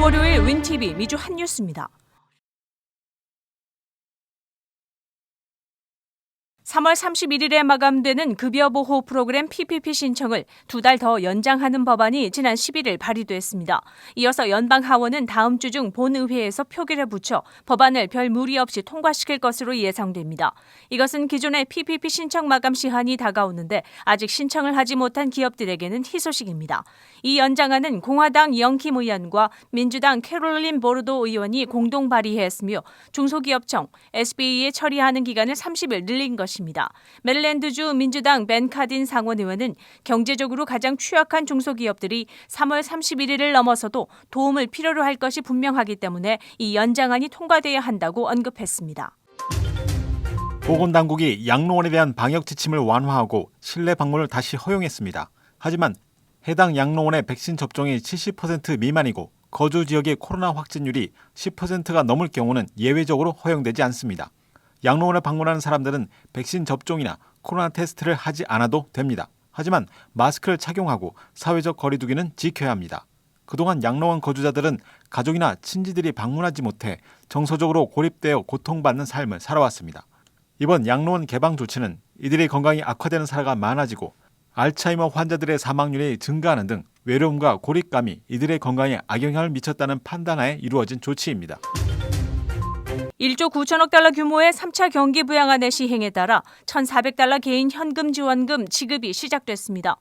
월요일 윈TV 미주 한 뉴스입니다. 3월 31일에 마감되는 급여보호 프로그램 PPP 신청을 2달 더 연장하는 법안이 지난 11일 발의됐습니다. 이어서 연방하원은 다음 주 중 본의회에서 표결에 붙여 법안을 별 무리 없이 통과시킬 것으로 예상됩니다. 이것은 기존의 PPP 신청 마감 시한이 다가오는데 아직 신청을 하지 못한 기업들에게는 희소식입니다. 이 연장안은 공화당 영킴 의원과 민주당 캐롤린 보르도 의원이 공동 발의했으며 중소기업청, SBA에 처리하는 기간을 30일 늘린 것입니다. 메릴랜드주 민주당 벤 카딘 상원의원은 경제적으로 가장 취약한 중소기업들이 3월 31일을 넘어서도 도움을 필요로 할 것이 분명하기 때문에 이 연장안이 통과돼야 한다고 언급했습니다. 보건당국이 양로원에 대한 방역 지침을 완화하고 실내 방문을 다시 허용했습니다. 하지만 해당 양로원의 백신 접종이 70% 미만이고 거주 지역의 코로나 확진율이 10%가 넘을 경우는 예외적으로 허용되지 않습니다. 양로원을 방문하는 사람들은 백신 접종이나 코로나 테스트를 하지 않아도 됩니다. 하지만 마스크를 착용하고 사회적 거리 두기는 지켜야 합니다. 그동안 양로원 거주자들은 가족이나 친지들이 방문하지 못해 정서적으로 고립되어 고통받는 삶을 살아왔습니다. 이번 양로원 개방 조치는 이들의 건강이 악화되는 사례가 많아지고 알츠하이머 환자들의 사망률이 증가하는 등 외로움과 고립감이 이들의 건강에 악영향을 미쳤다는 판단하에 이루어진 조치입니다. 1조 9천억 달러 규모의 3차 경기 부양안의 시행에 따라 1,400달러 개인 현금 지원금 지급이 시작됐습니다.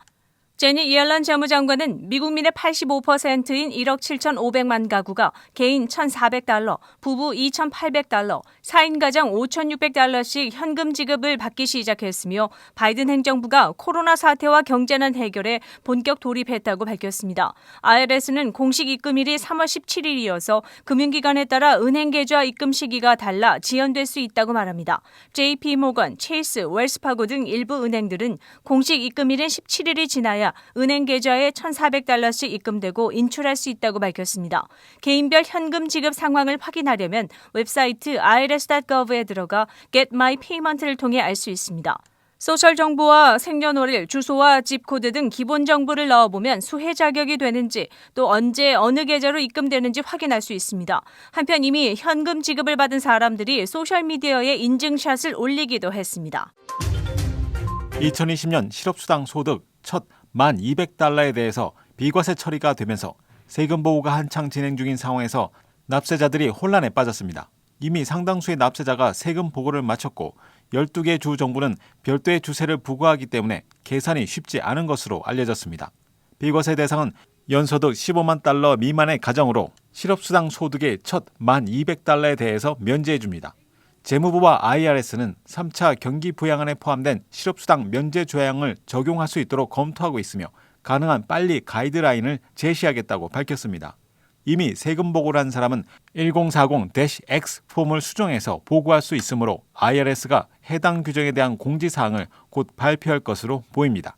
제니 이엘런 재무장관은 미국민의 85%인 1억 7,500만 가구가 개인 1,400달러, 부부 2,800달러, 4인 가정 5,600달러씩 현금 지급을 받기 시작했으며 바이든 행정부가 코로나 사태와 경제난 해결에 본격 돌입했다고 밝혔습니다. IRS는 공식 입금일이 3월 17일이어서 금융기관에 따라 은행 계좌 입금 시기가 달라 지연될 수 있다고 말합니다. JP 모건, 체이스, 웰스파고 등 일부 은행들은 공식 입금일인 17일이 지나야 은행 계좌에 1,400달러씩 입금되고 인출할 수 있다고 밝혔습니다. 개인별 현금 지급 상황을 확인하려면 웹사이트 irs.gov에 들어가 Get My Payment를 통해 알 수 있습니다. 소셜 정보와 생년월일, 주소와 집 코드 등 기본 정보를 넣어보면 수혜 자격이 되는지 또 언제 어느 계좌로 입금되는지 확인할 수 있습니다. 한편 이미 현금 지급을 받은 사람들이 소셜미디어에 인증샷을 올리기도 했습니다. 2020년 실업수당 소득 첫 1,200달러에 대해서 비과세 처리가 되면서 세금 보고가 한창 진행 중인 상황에서 납세자들이 혼란에 빠졌습니다. 이미 상당수의 납세자가 세금 보고를 마쳤고 12개 주 정부는 별도의 주세를 부과하기 때문에 계산이 쉽지 않은 것으로 알려졌습니다. 비과세 대상은 연소득 15만 달러 미만의 가정으로 실업수당 소득의 첫 1,200달러에 대해서 면제해 줍니다. 재무부와 IRS는 3차 경기 부양안에 포함된 실업수당 면제 조항을 적용할 수 있도록 검토하고 있으며 가능한 빨리 가이드라인을 제시하겠다고 밝혔습니다. 이미 세금 보고를 한 사람은 1040-X 폼을 수정해서 보고할 수 있으므로 IRS가 해당 규정에 대한 공지사항을 곧 발표할 것으로 보입니다.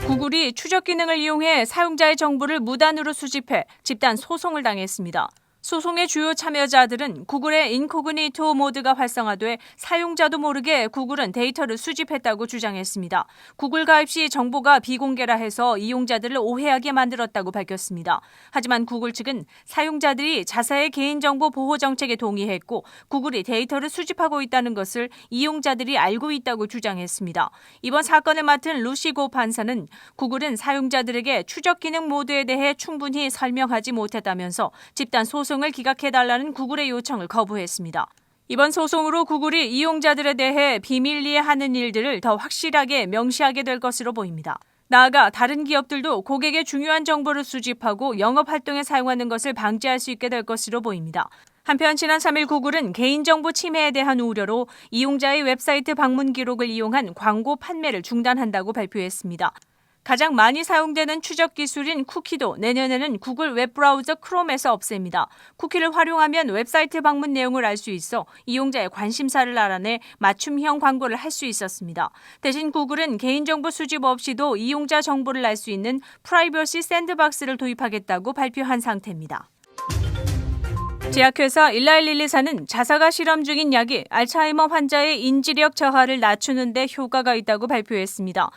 구글이 추적 기능을 이용해 사용자의 정보를 무단으로 수집해 집단 소송을 당했습니다. 소송의 주요 참여자들은 구글의 인코그니토 모드가 활성화돼 사용자도 모르게 구글은 데이터를 수집했다고 주장했습니다. 구글 가입 시 정보가 비공개라 해서 이용자들을 오해하게 만들었다고 밝혔습니다. 하지만 구글 측은 사용자들이 자사의 개인정보 보호 정책에 동의했고 구글이 데이터를 수집하고 있다는 것을 이용자들이 알고 있다고 주장했습니다. 이번 사건을 맡은 루시 고 판사는 구글은 사용자들에게 추적 기능 모드에 대해 충분히 설명하지 못했다면서 집단 소송을 기각해달라는 구글의 요청을 거부했습니다. 이번 소송으로 구글이 이용자들에 대해 비밀리에 하는 일들을 더 확실하게 명시하게 될 것으로 보입니다. 나아가 다른 기업들도 고객의 중요한 정보를 수집하고 영업활동에 사용하는 것을 방지할 수 있게 될 것으로 보입니다. 한편 지난 3일 구글은 개인정보 침해에 대한 우려로 이용자의 웹사이트 방문 기록을 이용한 광고 판매를 중단한다고 발표했습니다. 가장 많이 사용되는 추적 기술인 쿠키도 내년에는 구글 웹브라우저 크롬에서 없앱니다. 쿠키를 활용하면 웹사이트 방문 내용을 알 수 있어 이용자의 관심사를 알아내 맞춤형 광고를 할 수 있었습니다. 대신 구글은 개인정보 수집 없이도 이용자 정보를 알 수 있는 프라이버시 샌드박스를 도입하겠다고 발표한 상태입니다. 제약회사 일라일릴리사는 자사가 실험 중인 약이 알츠하이머 환자의 인지력 저하를 낮추는 데 효과가 있다고 발표했습니다.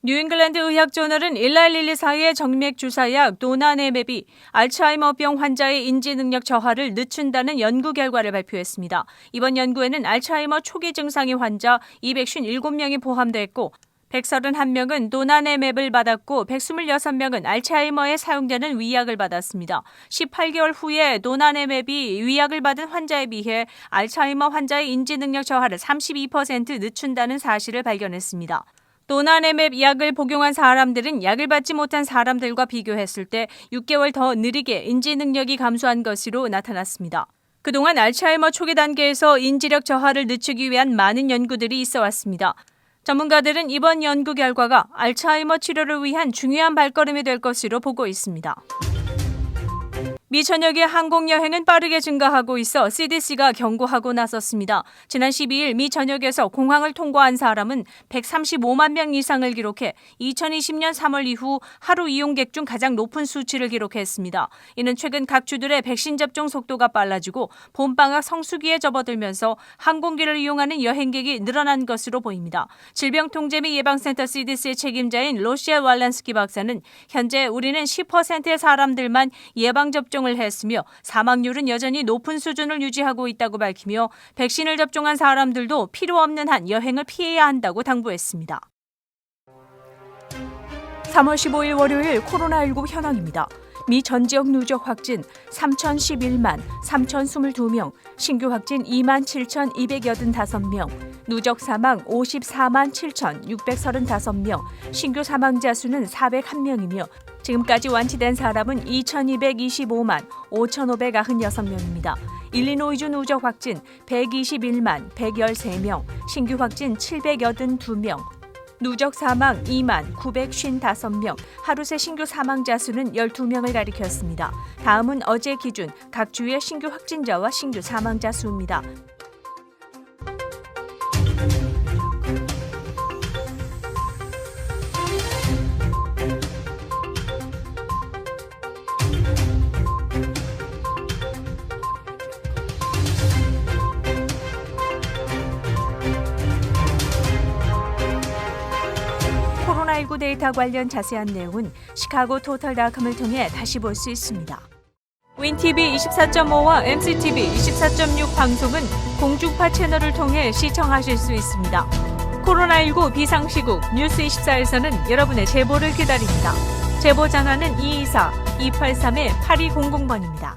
뉴잉글랜드 의학저널은 일날 124의 정맥 주사약 도나네맵이 알츠하이머병 환자의 인지 능력 저하를 늦춘다는 연구 결과를 발표했습니다. 이번 연구에는 알츠하이머 초기 증상의 환자 257명이 포함됐고 131명은 도나네맵을 받았고 126명은 알츠하이머에 사용되는 위약을 받았습니다. 18개월 후에 도나네맵이 위약을 받은 환자에 비해 알츠하이머 환자의 인지 능력 저하를 32% 늦춘다는 사실을 발견했습니다. 도나네맵 약을 복용한 사람들은 약을 받지 못한 사람들과 비교했을 때 6개월 더 느리게 인지 능력이 감소한 것으로 나타났습니다. 그동안 알츠하이머 초기 단계에서 인지력 저하를 늦추기 위한 많은 연구들이 있어 왔습니다. 전문가들은 이번 연구 결과가 알츠하이머 치료를 위한 중요한 발걸음이 될 것으로 보고 있습니다. 미 전역의 항공 여행은 빠르게 증가하고 있어 CDC가 경고하고 나섰습니다. 지난 12일 미 전역에서 공항을 통과한 사람은 135만 명 이상을 기록해 2020년 3월 이후 하루 이용객 중 가장 높은 수치를 기록했습니다. 이는 최근 각 주들의 백신 접종 속도가 빨라지고 봄방학 성수기에 접어들면서 항공기를 이용하는 여행객이 늘어난 것으로 보입니다. 질병통제및예방센터 CDC의 책임자인 로시엘 왈란스키 박사는 현재 우리는 10%의 사람들만 예방접종을 했으며 사망률은 여전히 높은 수준을 유지하고 있다고 밝히며 백신을 접종한 사람들도 필요 없는 한 여행을 피해야 한다고 당부했습니다. 3월 15일 월요일 코로나19 현황입니다. 미 전 지역 누적 확진 3,011만 3,022명, 신규 확진 2만 7,285명, 누적 사망 54만 7,635명, 신규 사망자 수는 401명이며 지금까지 완치된 사람은 2,225만 5,596명입니다. 일리노이주 누적 확진 121만 113명, 신규 확진 782명, 누적 사망 2만 955명, 하루 새 신규 사망자 수는 12명을 가리켰습니다. 다음은 어제 기준 각 주의 신규 확진자와 신규 사망자 수입니다. 코로나19 데이터 관련 자세한 내용은 시카고 토탈닷컴을 통해 다시 볼 수 있습니다. 윈TV 24.5와 MCTV 24.6 방송은 공중파 채널을 통해 시청하실 수 있습니다. 코로나19 비상시국 뉴스24에서는 여러분의 제보를 기다립니다. 제보 전화는 224-283-8200번입니다.